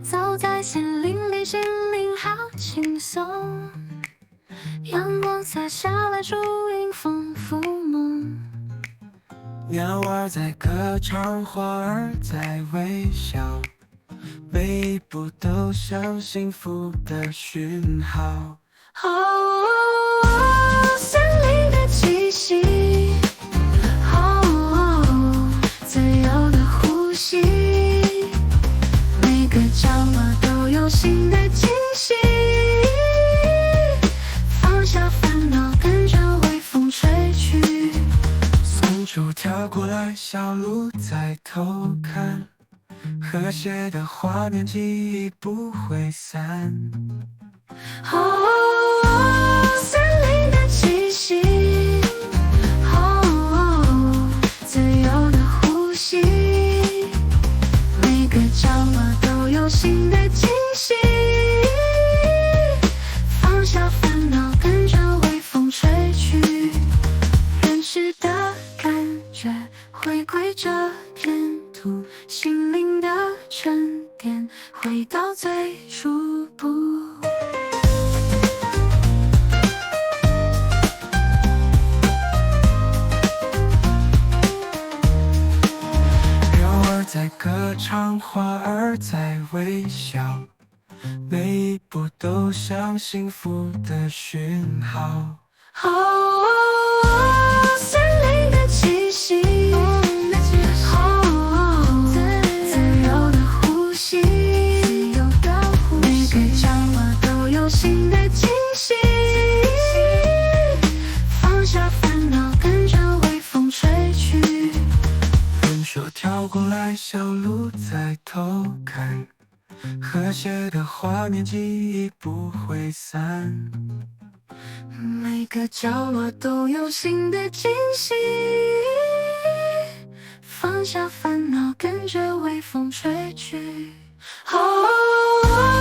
走在森林里，心灵好轻松。阳光洒下来，树影丰富梦。鸟儿在歌唱，花儿在微笑，每一步都像幸福的讯号。哦，森林的气息，哦，自由的呼吸，每个角落都有新的惊喜。放下烦恼，跟着微风吹去。松树跳过来，小鹿在偷看，和谐的画面记忆不会散。哦，森林的气息，哦，自由的呼吸，每个角落都有新的惊喜。放下烦恼，跟着微风吹去，认识的感觉，回归这片土，心灵的沉淀，回到最初步。在歌唱，花儿在微笑，每一步都像幸福的讯号。哦，森林的气息，哦，自由的呼吸，每个角落都有新的惊喜。放下烦恼，跟着微风吹去。人手跳过来，小鹿在偷看，和谐的画面记忆不会散。每个角落都有新的惊喜。放下烦恼，跟着微风吹去。哦。